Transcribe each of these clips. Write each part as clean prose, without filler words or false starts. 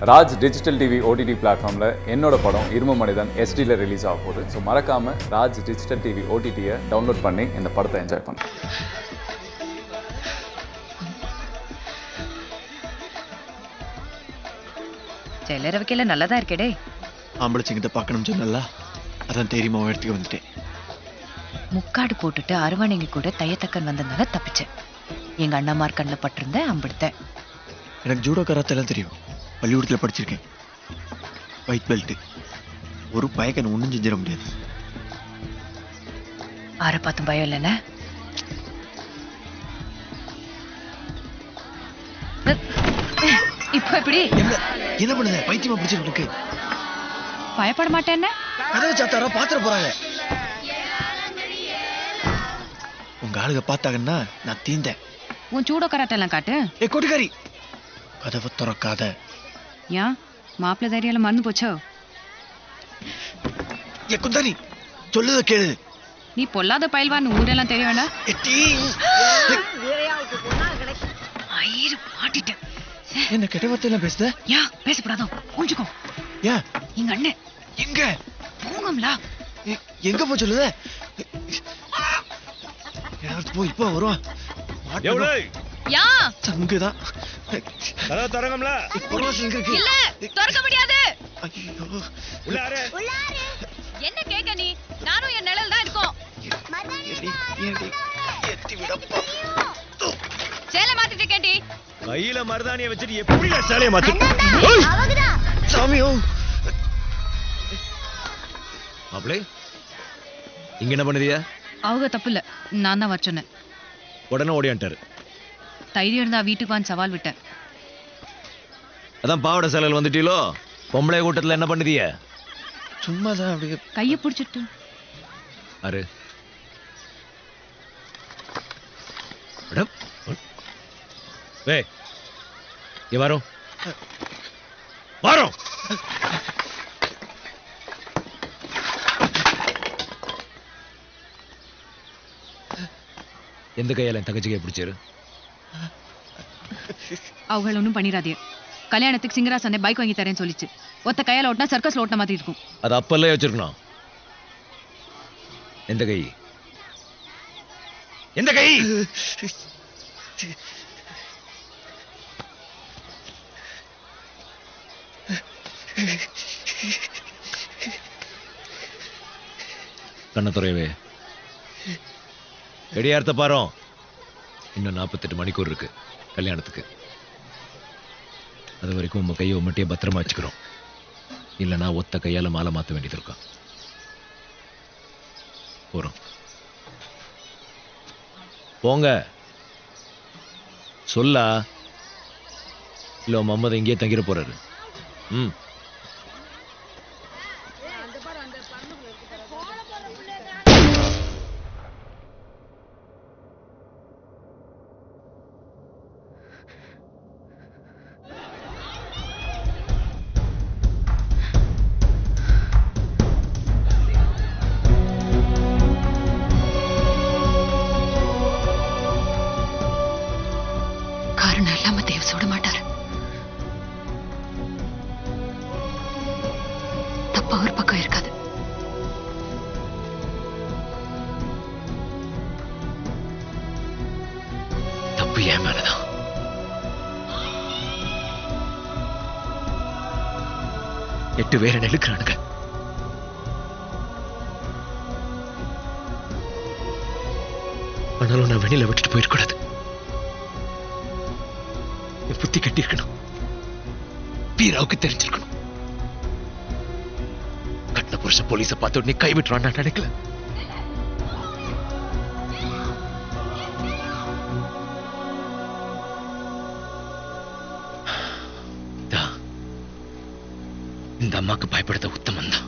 Raj digital TV OTT பிளாட்ஃபார்மில் என்னோட படம் இரும மனிதன் எஸ்டியில் ரிலீஸ் ஆக போகுது. ஸோ மறக்காமல் ராஜ் டிஜிட்டல் டிவி ஓடிடியை டவுன்லோட் பண்ணி இந்த படத்தை என்ஜாய் பண்ணுங்க. ஜெயலலிதா வைக்கல நல்லதா இருக்கேடே. ஆம்பளச்சிங்கிட்ட பார்க்கணும் சொன்னல, அதான் தெரியுமா எடுத்துக்க வந்துட்டேன். முக்காடு போட்டுட்டு அருவானைங்க கூட தையத்தக்கன் வந்ததுனால தப்பிச்சேன். எங்க அண்ணாமார் கண்ணில் பட்டிருந்தேன், அம்பிடுத்தேன். எனக்கு ஜூடோ கராத்தெல்லாம் தெரியும், பள்ளிக்கூடத்தில் படிச்சிருக்கேன். White belt. ஒரு பயக்கன் ஒன்றும் செஞ்சிட முடியாது. ஆற பார்த்தும் பயம் இல்லைண்ணே. இப்ப எப்படி என்ன பண்ணுத? பைத்தியமா பிடிச்சிருக்கு. பயப்பட மாட்டேன்னு கதவை சாத்தாரா பாத்திர போறாங்க. உங்க ஆளுக பார்த்தாங்கன்னா நான் தீந்தேன். உன் சூடோ கராட்டெல்லாம் காட்டு. ஏ கொட்டுக்காரி, கதவை திறக்காத. ஏன் மாப்பிள்ளை தைரியால மறந்து போச்சோ? ஏ குந்தாரி, சொல்லுத கேளு. நீ பொல்லாத பயில்வான்னு ஊரெல்லாம் தெரிய வேண்டாம். என்ன கெட்ட வார்த்தையெல்லாம் பேசுத? ஏன் பேசப்படாதோ? புரிஞ்சுக்கோ. ஏன் எங்க அண்ணன் எங்க போங்கம்ல. எங்க போ சொல்லுத? போய் இப்ப வருவான். சங்குதான். திறக்க முடியாது. என்ன கேட்க நீ? நானும் என் நிழல் தான் இருக்கோம். சேலை மாத்திட்டு கேட்டி. கையில மருதாணியை வச்சுட்டு எப்படி சேலையை மாத்து? சாமியோ மாப்பிளே, இங்க என்ன பண்ணுறியா? அவங்க தப்பு இல்ல, நான் தான் வர சொன்னேன். உடனே ஓடியான்ட்டாரு. தைரியம் இருந்தா வீட்டுக்கு வந்து சவால் விட்டேன். அதான் பாவட சேலையில் வந்துட்டீங்களோ. பொம்பளை கூட்டத்துல என்ன பண்ணுதிய? சும்மாதான் அப்படியே கையை பிடிச்சிட்டு. அரு வே வரோம் வரோம். எந்த கையால என் தங்கச்சிக்கை பிடிச்சாரு? அவங்கள ஒன்றும் பண்ணிடாதே. கல்யாணத்துக்கு சிங்கராசனே பைக் வாங்கி தரேன்னு சொல்லிச்சு. ஒத்த கையால ஓட்டினா சர்க்கஸ்ல ஓட்டின மாதிரி இருக்கும். அது அப்பல்ல வச்சிருக்கணும். எந்த கை? எந்த கை? கண்ணத்துறையவே வெடியார்த்த பாரோம். இன்னும் 48 மணிக்கூர் இருக்கு கல்யாணத்துக்கு. அது வரைக்கும் உங்க கையை உம்மட்டியே பத்திரமா வச்சுக்கிறோம். இல்லைன்னா ஒத்த கையால மாலை மாற்ற வேண்டியது இருக்கும். போறோம். போங்க. சொல்லா இல்ல மம்மதை இங்கேயே தங்கிட போறாரு. காரணம் இல்லாம தேவ சுட மாட்டாரு. தப்பா ஒரு பக்கம் இருக்காது. தப்பு ஏன் மேலதான். எட்டு பேரை நெருக்கிறானுங்க. ஆனாலும் நான் வெளியில விட்டுட்டு போயிடக்கூடாது. புத்தி கட்டி இருக்கணும். பீராவுக்கு தெரிஞ்சிருக்கணும். கட்டின புருஷ போலீஸை பார்த்து உடனே கைவிட்டுறான் நான் நினைக்கல. இந்த அம்மாக்கு பயப்படுத்த உத்தமன் தான்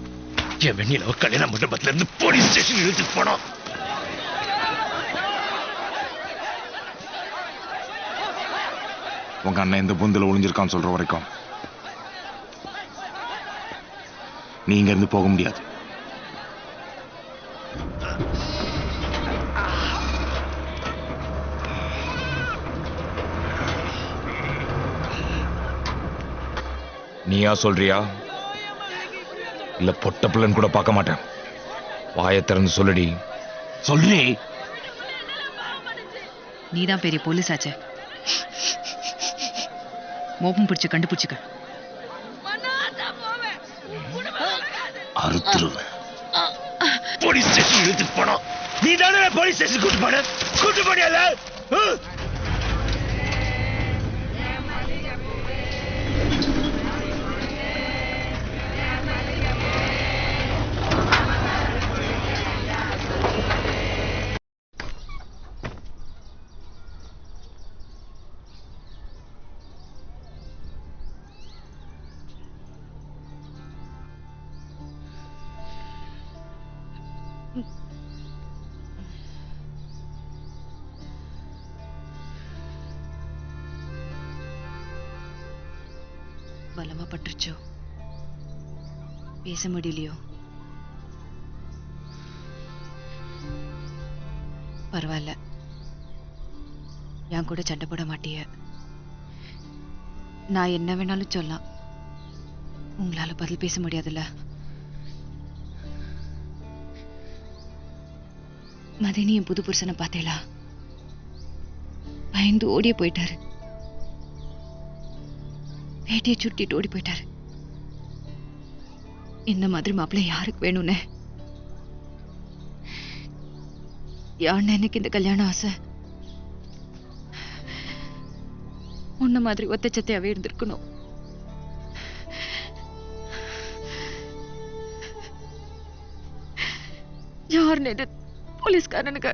என் வெண்ணில கல்யாண மண்டபத்துல இருந்து போலீஸ் ஸ்டேஷன் இழுத்துட்டு போனோம். உங்க அண்ணன் இந்த புந்தில ஒளிஞ்சிருக்கான்னு சொல்ற வரைக்கும் நீங்க இருந்து போக முடியாது. நீயா சொல்றியா இல்ல பொட்ட பிள்ளைன்னு கூட பார்க்க மாட்டேன். வாயை திறந்து சொல்லுடி. சொல்றி. நீதான் பெரிய போலீஸ் ஆச்சே. மோப்பம் பிடிச்சு கண்டுபிடிச்சுக்க. அறுத்துருவேன். போலீஸ் ஸ்டேஷன் இழுத்துட்டு போனோம். நீ தானே போலீஸ் ஸ்டேஷன் கூட்டு போனியல. பலமா பட்டுருச்சோ, பேச முடியலையோ? பரவாயில்ல, என் கூட சண்டை போட மாட்டிய. நான் என்ன வேணாலும் சொல்லலாம், உங்களால பதில் பேச முடியாதுல்ல. மதினி என் புது புருஷனை பார்த்தேளா? பயந்து ஓடிய போயிட்டாரு. வேட்டியை சுட்டிட்டு ஓடி போயிட்டாரு. இந்த மாதிரி மாப்பிள்ளை யாருக்கு வேணும்னு யாருன்னு எனக்கு இந்த கல்யாணம் ஆசை. உன்ன மாதிரி ஒத்தச்சத்தையாவே இருந்திருக்கணும். யாருன்னு இது போலீஸ்காரனுக்கு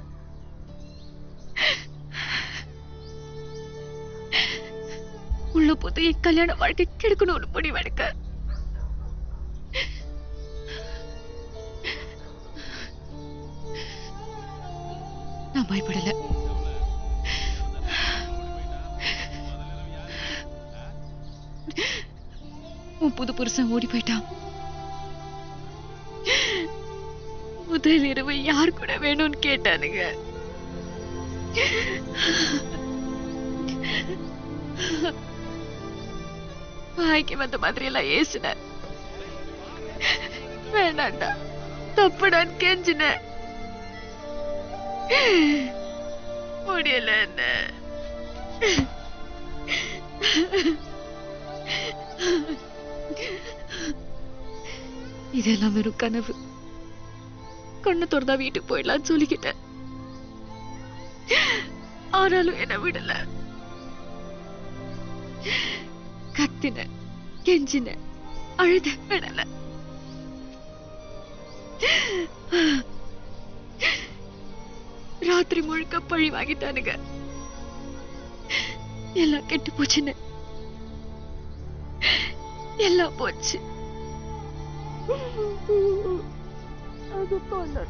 உள்ள போது என் கல்யாண வாழ்க்கை கெடுக்கணும்னு முடிவெடுக்க நான் பயப்படல. உன் புது புருஷன் ஓடி போயிட்டான். முதல் இரவு யார் கூட வேணும்னு கேட்டானுங்க. வாய்க்கு வந்த மாதிரி எல்லாம் ஏசுன. வேண்டாண்டா, தப்புடான்னு கெஞ்சின. முடியல. என்ன இதெல்லாம் வெறும் கனவு. கண்ணு திறந்தா வீட்டுக்கு போயிடலான்னு சொல்லிக்கிட்டேன். ஆனாலும் என்ன விடல. கத்தின, கெஞ்சின, அழுத, விடல. ராத்திரி முழுக்க பழி வாங்கிட்டானுங்க. எல்லாம் கெட்டு போச்சுன்னு எல்லாம் போச்சு. அது போன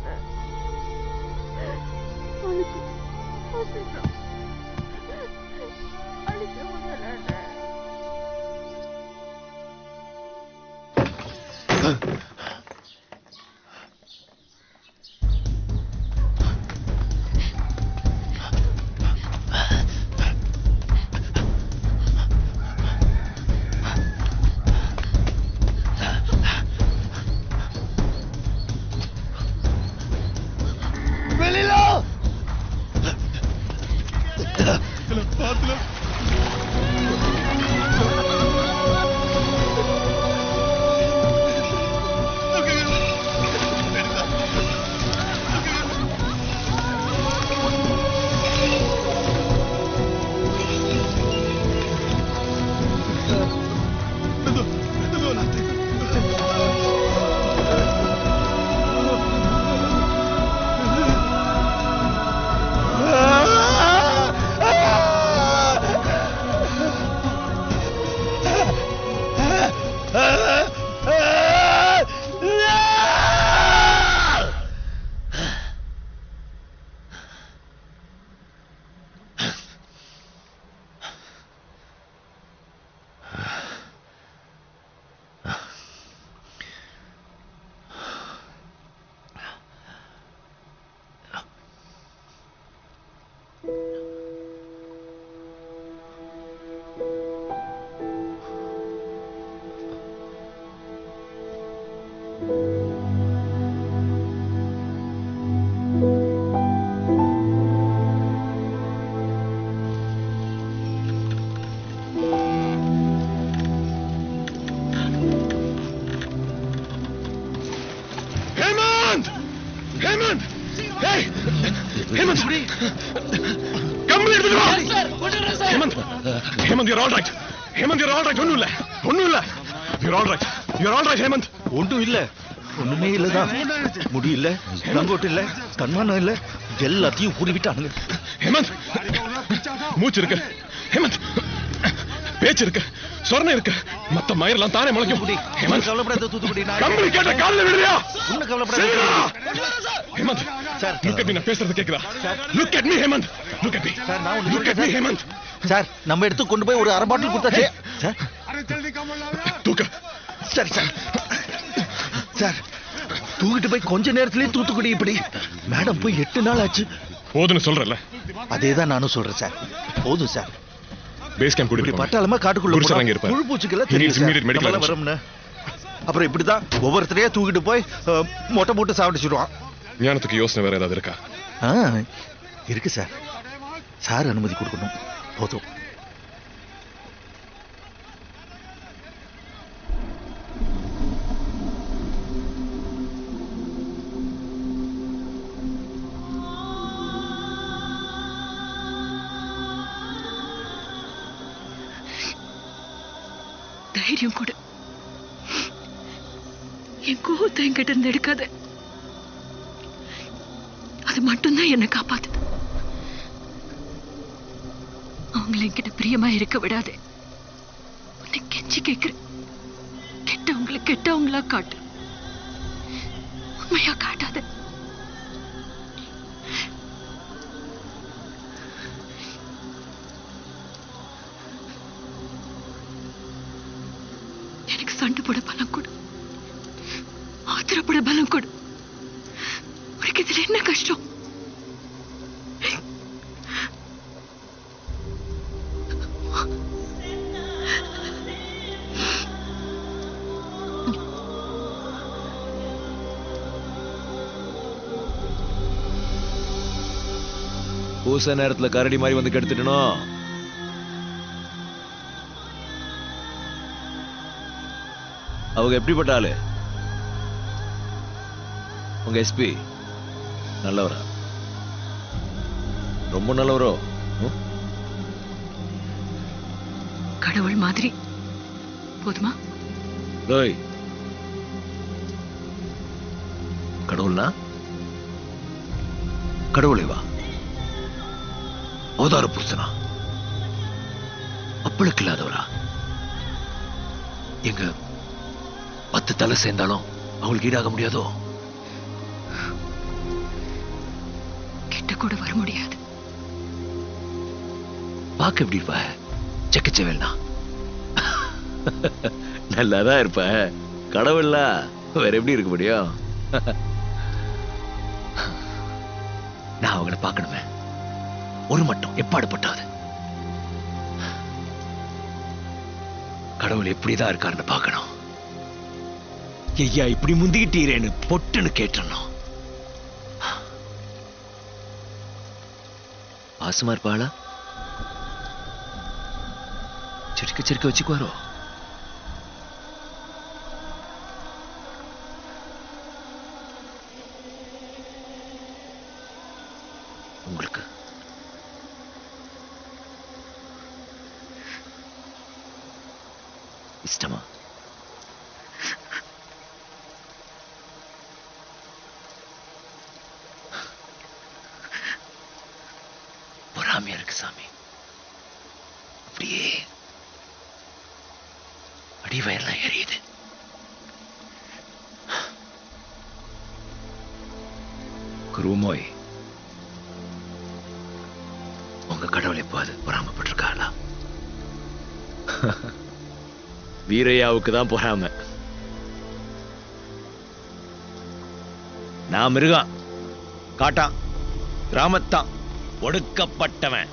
Hemant! Hemant! Hey! Hemant! கம்பளி எடுத்துட்டு வா! Hemant! Hemant, you're all right. Hemant, you're all right. ஒண்ணும் இல்ல. You're all right. You're all right, Hemant. ஒன்றும் இல்ல, ஒண்ணுமே இல்லதான். முடி இல்ல, லங்கோட்டு இல்ல, கண்மானம் இல்ல, எல்லாத்தையும் கூடிவிட்டானுங்க. ஹேமந்த், மூச்சு இருக்கு. ஹேமந்த், பேச்சு இருக்கு, சொரணை இருக்கு, மத்த மயிரெல்லாம் தானே முளைக்கும். ஹேமந்த், கவலைப்படாத தூத்துக்குடி. கம்பளி கேட்ட காலில் விடுறியா? ஒன்னும் கவலைப்படாத. Hemant, sir, look at me, நான் பேசுறது கேக்குதா? Look at me, Hemant. Look at me. Sir, நான் ஒண்ணு Look at me, Hemant. Sir, நம்ம எடுத்து கொண்டு போய் ஒரு அரை பாட்டில் கொடுத்தாச்சே. சார், தூக்க. சரி சார். சார், தூக்கிட்டு போய் கொஞ்ச நேரத்திலேயே தூத்துக்குடி இப்படி. மேடம் போய் 8 நாள் ஆச்சு. போதுன்னு சொல்றல. அதேதான் நானும் சொல்றேன் சார். போதும் சார். பேஸ் கேம்ப் இப்படி கூட்டிட்டு பட்டாளமா காட்டுக்குள்ள குடிச்சிடறாங்க இருப்பாரு. புழு பூச்சிக்கெல்லாம் He needs தெரியும் immediate medical சார். attention. வரும்னு. அப்புறம் இப்படிதான் ஒவ்வொருத்தரையே தூக்கிட்டு போய் மொட்டை போட்டு சாப்பிடுச்சிடுவான். ஞானத்துக்கு யோசனை வேற ஏதாவது இருக்கா? இருக்கு சார். சார் அனுமதி கொடுக்கணும். போதும். தைரியம் கொடு. என் கோவத்தை என்கிட்ட இருந்து எடுக்காத. அது மட்டும்தான் என்னை காப்பாத்துது. அவங்களை என்கிட்ட பிரியமா இருக்க விடாதே. உன்னை கெஞ்சி கேட்கிறேன். கெட்டவங்களை கெட்டவங்களா காட்டு, உண்மையா காட்டாத. எனக்கு சண்டை போட பலம் கொடு, ஆத்திரப்பட பலம் கொடு. உனக்கு இதுல என்ன கஷ்டம்? பூச நேரத்துல கரடி மாதிரி வந்து கெடுத்துட்டணும். அவங்க எப்படிப்பட்ட ஆளு? உங்க எஸ்பி நல்லவரா? ரொம்ப நல்லவரோ? கடவுள் மாதிரி. போதுமா? டேய், கடவுள்னா கடவுளை வா, அவதார புருஷனா, அப்பளுக்கு இல்லாதவரா? எங்க 10 தலை சேர்ந்தாலும் அவங்களுக்கு ஈடாக முடியாதோ? கிட்ட கூட வர முடியாது. பார்க்க எப்படி இருப்ப? செக்கச்சவேல்னா நல்லாதான் இருப்ப. கடவுள்ல வேற எப்படி இருக்க முடியும்? நான் அவங்கள பார்க்கணுமே, ஒரு மட்டும் எப்பாடுபட்டாது. கடவுள் எப்படிதான் இருக்காருன்னு பார்க்கணும். ஐயா இப்படி முந்திக்கிட்டீரேன்னு பொட்டுன்னு கேட்டணும். பாசமா இருப்பாளா? சிரிக்க சிரிக்க வச்சுக்குவாரோ? உங்களுக்கு இஷ்டமா? பொறாமையா இருக்கு சாமி. அப்படியே அடிவயெல்லாம் எரியுது. குருமோய், உங்க கடவுள் எப்போது பொறாமப்பட்டிருக்காளா? வீரையாவுக்கு தான் பொறாம. நான் மிருகம், காட்டான், கிராமத்தான், ஒடுக்கப்பட்டவன்.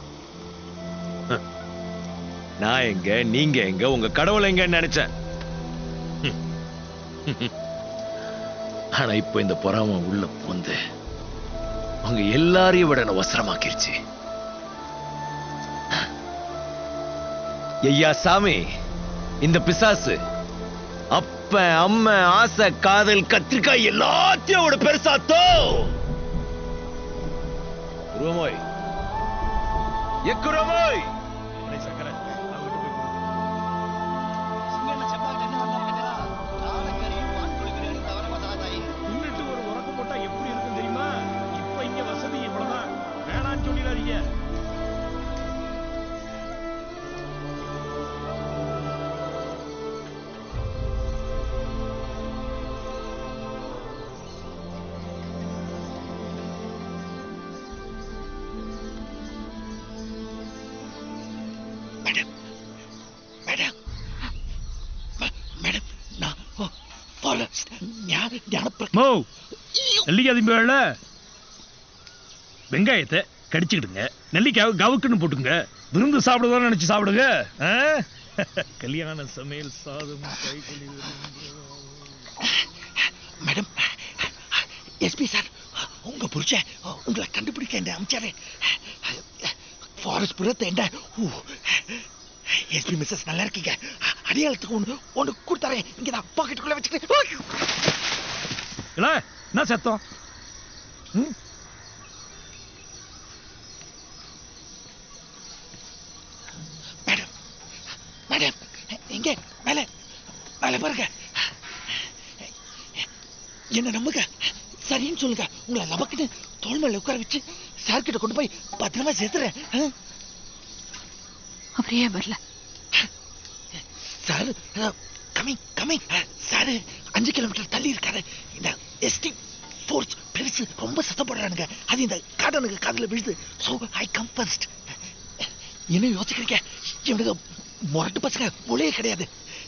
நான் எங்க, நீங்க எங்க, உங்க கடவுள் எங்க நினைச்சேன். ஆனா இப்ப இந்த பொறாம உள்ள போந்து அவங்க எல்லாரையும் விட என்ன வசரமாக்கிருச்சு. ஐயா சாமி, இந்த பிசாசு அப்ப அம்மா ஆசை காதல் கத்திரிக்காய் எல்லாத்தையும் அவட பெருசாத்தோ. குருவோய் எக்குரோய் நெல்லிக்காய் வெங்காயத்தை கடிச்சுக்கிடுங்க, நெல்லிக்காய் கவுக்குன்னு போட்டுங்க, விருந்து சாப்பிடுதான் நினைச்சு சாப்பிடுங்க. கல்யாண சமையல் சாதம். மேடம், எஸ்பி சார் உங்க புருஷன் உங்களை கண்டுபிடிக்க என்ன அமிச்சாரு. ஃபாரஸ்ட் புறத்தை என்ன எஸ்பி மிஸ்ஸஸ் நல்லா இருக்கீங்க, அடையாளத்துக்கு ஒண்ணு கொடுத்தாரே, இங்கதான் பாக்கெட்டுக்குள்ள வச்சுக்கிட்டு. என்ன சத்தம்? மேடம் மேடம் எங்க மேல மேல பாருங்க, என்ன நம்புங்க, சரின்னு சொல்லுங்க. உங்களை நமக்குன்னு தோல் மேல உட்கார வச்சு சார் கிட்ட கொண்டு போய் பத்திரமா சேர்த்துறேன். அவரே வரல sir. Coming coming sir 5 kilometre தள்ளி இருக்காரு. இந்த எஸ்டி ஃபோர்ஸ் பெருசு ரொம்ப சத்தம் போடுறானுங்க, அது இந்த காடனுக்கு காதுல விழுது. So I come first. என்ன யோசிக்கிறீங்க? இவனுக்கு முரட்டு பசங்க மொழியே கிடையாது.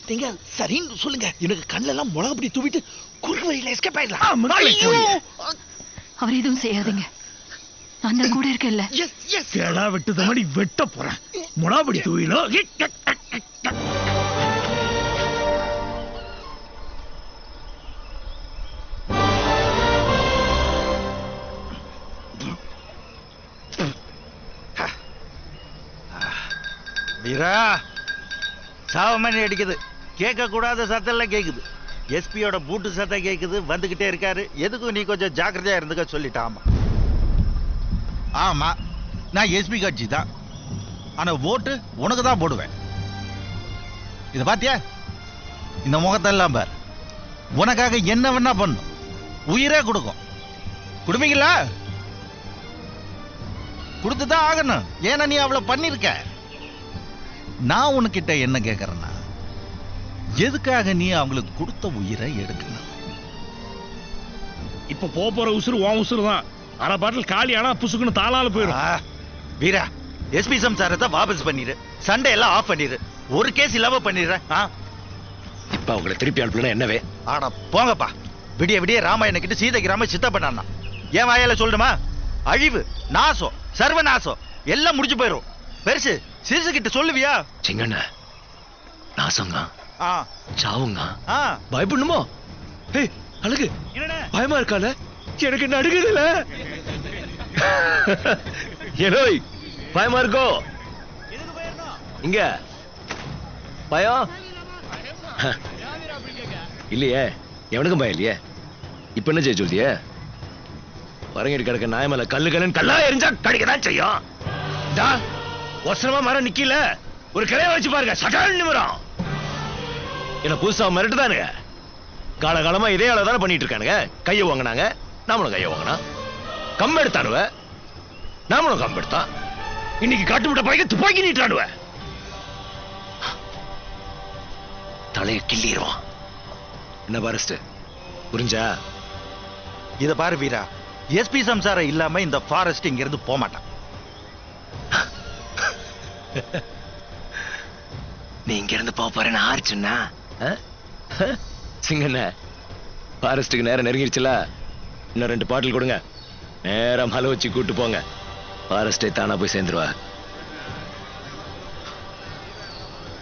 நீங்க சரின்னு சொல்லுங்க, எனக்கு கண்ணுல எல்லாம் மிளகா பிடி தூவிட்டு குறுக்கு வழியில எஸ்கேப் ஆயிடலாம். அவர் எதுவும் செய்யாதீங்க, நான் கூட இருக்கேன்ல. கேடா வெட்டுத மாதிரி வெட்ட போறேன். முளாபடி தூயிலோ வீரா, சாவமணி அடிக்குது, கேட்க கூடாத சத்தம் எல்லாம் கேக்குது. எஸ்பியோட பூட்டு சத்தம் கேக்குது, வந்துகிட்டே இருக்காரு. எதுக்கும் நீ கொஞ்சம் ஜாக்கிரதையா இருந்துக்க சொல்லிட்டாமா. ஆமா, நான் எஸ்பி கட்சி தான், ஆனா ஓட்டு உனக்கு தான் போடுவேன். இத பாத்தியா, இந்த முகத்தெல்லாம் பார், உனக்காக என்ன வேணா பண்ணும், உயிரே கொடுக்கும். கொடுப்பீங்களா? கொடுத்துதான் ஆகணும், ஏன்னா நீ அவ்வளவு பண்ணிருக்க. நான் உனக்கிட்ட என்ன கேட்கறேன்னா, எதுக்காக நீ அவங்களுக்கு கொடுத்த உயிரை எடுக்கணும்? இப்ப போற உசுறு உன் உசுறு தான். அரை பாட்டில் காலி ஆனா புசுக்குன்னு தாளால போயிடும். வீரா, எஸ்பி சம்சாரத்தை வாபஸ் பண்ணிரு, சண்டே எல்லாம் ஆஃப் பண்ணிரு, ஒரு கேஸ் இல்லாம பண்ணிடுறேன். இப்ப அவங்களை திருப்பி அனுப்பலன்னா என்னவே? ஆனா போங்கப்பா, விடிய விடிய ராமாயண கிட்ட சீதைக்கு ராம சித்த பண்ணான்னா ஏன் வாயால சொல்லுமா? அழிவு, நாசம், சர்வநாசம் எல்லாம் முடிஞ்சு போயிரும். பெருசு சிறுசு கிட்ட சொல்லுவியா? சிங்கண்ண நாசங்க சாவுங்க, பயப்படணுமோ? அழகு பயமா இருக்கால, எனக்கு என்ன அடுக்குதுல? ஏனோ பயமா இருக்கோ? இங்க பயம் இல்லையே, எவனுக்கும் பயம் இல்லையே. இப்ப என்ன செய்ய சொல்லிய? வரங்கிட்டு கிடக்க நாய மேல கல்லு கல்லு கல்லா எரிஞ்சா கடிக்கதான் செய்யும். ஒசரமா மரம் நிக்கல, ஒரு கிளைய வச்சு பாருங்க, சட்டால் நிமிரம். என்ன புதுசா மிரட்டுதானுங்க? காலகாலமா இதே அளவு தானே பண்ணிட்டு இருக்கானுங்க. கைய வாங்கினாங்க, நாமளும் கைய வாங்கினா. கம் எடுத்தானுவ, நாமளும் கம் எடுத்தான். இன்னைக்கு காட்டுமுட்ட பைக்க துப்பாக்கி நீட்டானுவ, தலைய கிள்ளிடுவான். என்ன பாரஸ்ட் புரிஞ்சா? இத பாரு வீரா, எஸ்பி சம்சாரம் இல்லாம இந்த ஃபாரஸ்ட் இங்க இருந்து போக மாட்டான். நீ இங்க இருந்து போறேன்னு ஆரிச்சுன்னா சிங்கண்ண, ஃபாரஸ்டுக்கு நேரம் நெருங்கிடுச்சுல, இன்னும் 2 பாட்டில் கொடுங்க, நேரம் மலை வச்சு கூட்டு போங்க, ஃபாரஸ்டே தானா போய் சேர்ந்துருவா.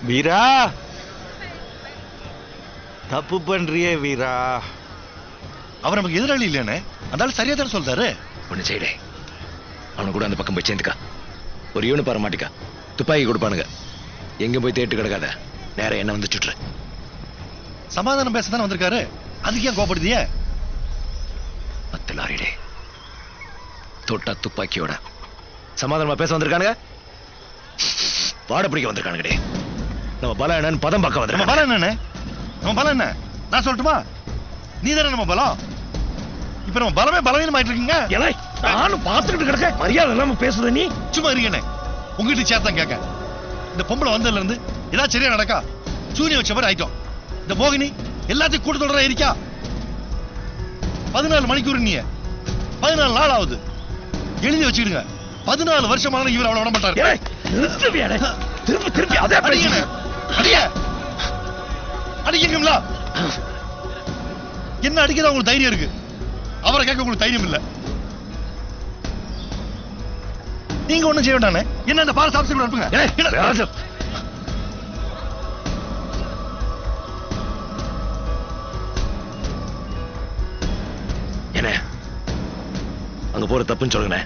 வீரா, தப்பு பண்றியே வீரா. அவர் நமக்கு எதிராளி இல்லையானே, அதனால சரியா தானே சொல்றாரு. ஒண்ணு செய்டே, அவனு கூட அந்த பக்கம் போய் சேர்ந்துக்கா. ஒரு யூனி பார மாட்டிக்கா, துப்பாக்கி கொடுப்பானுங்க. எங்க போய் தேட்டு கிடக்காத, நேரம் என்ன வந்து சுட்டுரு. சமாதானம் பேசத்தானே வந்திருக்காரு, அதுக்கு ஏன் கோபப்படுதிய? பத்து லாரிடே தொட்டா துப்பாக்கியோட சமாதானமா பேச வந்திருக்கானுங்க. வாட பிடிக்க வந்திருக்கானுங்கடே. நம்ம பலம் என்னன்னு பதம் பார்க்க நம்ம வந்திருக்கோம். பலம் என்னன்னு, நம்ம பலம் என்ன நான் சொல்லட்டுமா? நீ தானே நம்ம பலம். இப்ப நம்ம பலமே பலவீனம் ஆயிட்டு இருக்கீங்க. ஏலே, நானும் பார்த்துக்கிட்டு கிடக்க மரியாதை இல்லாம பேசுத நீ. சும்மா இருக்கேனே, உங்ககிட்ட சேர்த்தான் கேட்க. இந்த பொம்பளை வந்ததுல இருந்து ஏதாவது சரியா நடக்கா? சூரிய வச்ச மாதிரி ஆயிட்டோம். இந்த மோகினி எல்லாத்தையும் கூட்டத்தோட இருக்கா. 14 மணிக்கூர் நீ 14 நாள் ஆகுது. எழுதி வச்சுக்கிடுங்க. 14 வருஷமான இவர் அவளை விட மாட்டாரு. ஏலே, நிறுத்துவியாடே. திருப்பி திருப்பி அதே அடிங்க, அடிங்க, அடிக்கீங்களா? என்ன அடிக்கிறதா உங்களுக்கு தைரியம் இருக்கு, அவரை கேட்க உங்களுக்கு தைரியம் இல்ல. நீங்க ஒண்ணும் செய்ய வேண்டானே, என்ன அந்த பாரஸ் ஆபீஸர் அனுப்புங்க. என்ன அங்க போற தப்புன்னு சொல்லுங்க.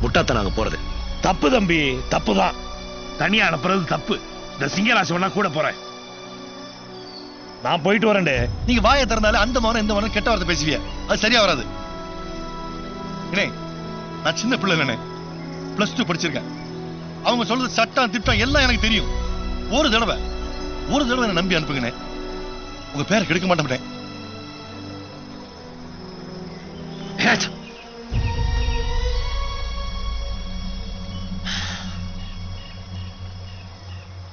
முட்டாத்தான் அங்க போறது தப்பு தம்பி, தப்புதான். தனியா அனுப்புறது தப்பு. இந்த சிங்கராசி வேணா கூட போறேன். நான் போயிட்டு வரேன்டே. நீங்க வாயை திறந்தாலே அந்த மகனும் இந்த மகனும் கெட்ட வார்த்தை பேசுவிய, அது சரியா வராது. நான் சின்ன பிள்ளை இல்லைனே, +2 படிச்சிருக்கேன். அவங்க சொல்றது சட்டம் திட்டம் எல்லாம் எனக்கு தெரியும். ஒரு தடவை என்ன நம்பி அனுப்புங்கண்ணே. உங்க பேரை கெடுக்க மாட்டேன்.